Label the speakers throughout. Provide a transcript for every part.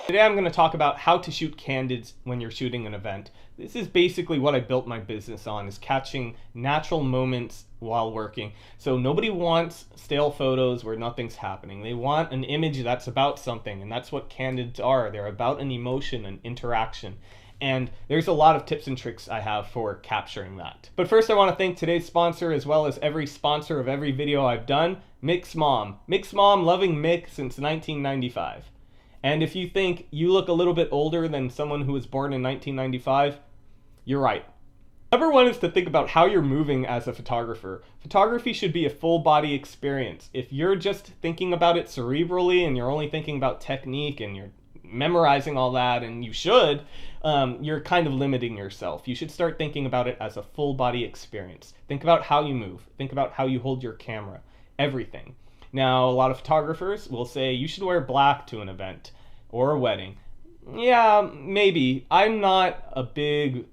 Speaker 1: Today I'm going to talk about how to shoot candids when you're shooting an event. This is basically what I built my business on, is catching natural moments while working. So nobody wants stale photos where nothing's happening. They want an image that's about something, and that's what candids are. They're about an emotion and interaction. And there's a lot of tips and tricks I have for capturing that. But first I want to thank today's sponsor, as well as every sponsor of every video I've done, Mick's mom. Mick's mom, loving Mick since 1995. And if you think you look a little bit older than someone who was born in 1995, you're right. Number one is to think about how you're moving as a photographer. Photography should be a full body experience. If you're just thinking about it cerebrally and you're only thinking about technique and you're memorizing all that, and you should, you're kind of limiting yourself. You should start thinking about it as a full body experience. Think about how you move. Think about how you hold your camera. Everything. Now, a lot of photographers will say you should wear black to an event or a wedding. Yeah, maybe. I'm not a big,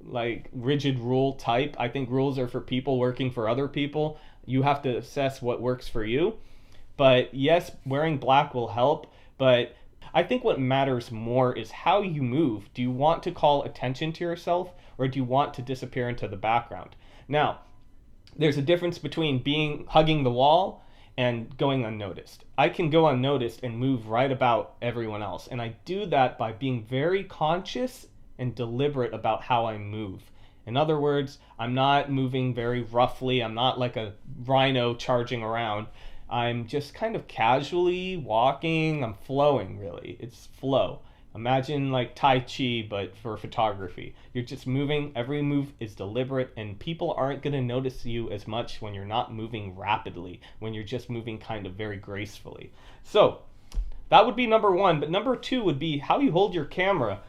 Speaker 1: rigid rule type. I think rules are for people working for other people. You have to assess what works for you. But yes, wearing black will help, but I think what matters more is how you move. Do you want to call attention to yourself, or do you want to disappear into the background? Now, there's a difference between hugging the wall and going unnoticed. I can go unnoticed and move right about everyone else, and I do that by being very conscious and deliberate about how I move. In other words, I'm not moving very roughly. I'm not like a rhino charging around. I'm just kind of casually walking. I'm flowing, really. It's flow. Imagine like Tai Chi, but for photography. You're just moving. Every move is deliberate, and people aren't going to notice you as much when you're not moving rapidly, when you're just moving kind of very gracefully. So that would be number one. But number two would be how you hold your camera.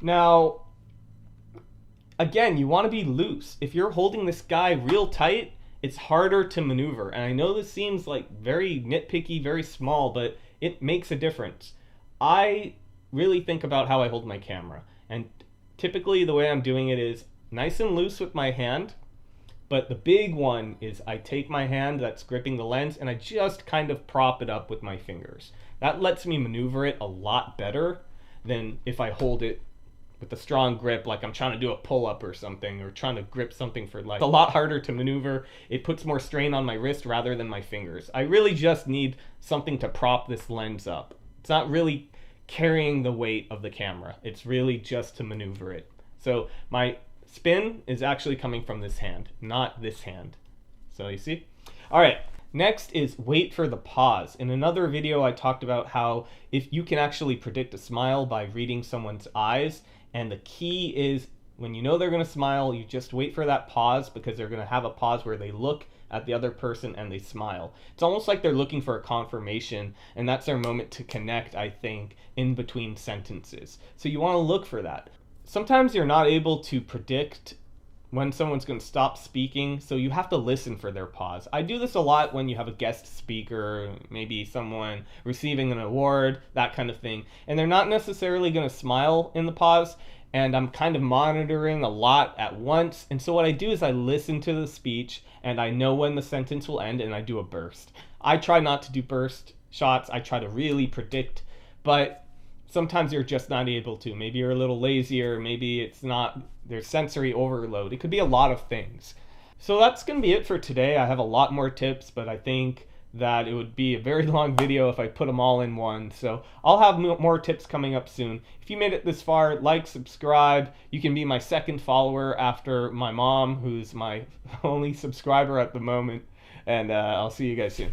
Speaker 1: Now, again, you want to be loose. If you're holding this guy real tight, it's harder to maneuver. And I know this seems like very nitpicky, very small, but it makes a difference. I really think about how I hold my camera. And typically the way I'm doing it is nice and loose with my hand. But the big one is I take my hand that's gripping the lens and I just kind of prop it up with my fingers. That lets me maneuver it a lot better than if I hold it with a strong grip, like I'm trying to do a pull-up or something, or trying to grip something for it's a lot harder to maneuver. It puts more strain on my wrist rather than my fingers. I really just need something to prop this lens up. It's not really carrying the weight of the camera. It's really just to maneuver it. So my spin is actually coming from this hand, not this hand. So you see? All right. Next is wait for the pause. In another video, I talked about how if you can actually predict a smile by reading someone's eyes, and the key is when you know they're going to smile, you just wait for that pause, because they're going to have a pause where they look at the other person and they smile. It's almost like they're looking for a confirmation, and that's their moment to connect, I think, in between sentences. So you want to look for that. Sometimes you're not able to predict when someone's going to stop speaking, so you have to listen for their pause. I do this a lot when you have a guest speaker, maybe someone receiving an award, that kind of thing, and they're not necessarily going to smile in the pause, and I'm kind of monitoring a lot at once. And so what I do is I listen to the speech, and I know when the sentence will end, and I do a burst. I try not to do burst shots. I try to really predict, but sometimes you're just not able to. Maybe you're a little lazier. Maybe there's sensory overload. It could be a lot of things. So that's going to be it for today. I have a lot more tips, but I think that it would be a very long video if I put them all in one. So I'll have more tips coming up soon. If you made it this far, like, subscribe. You can be my second follower after my mom, who's my only subscriber at the moment. And I'll see you guys soon.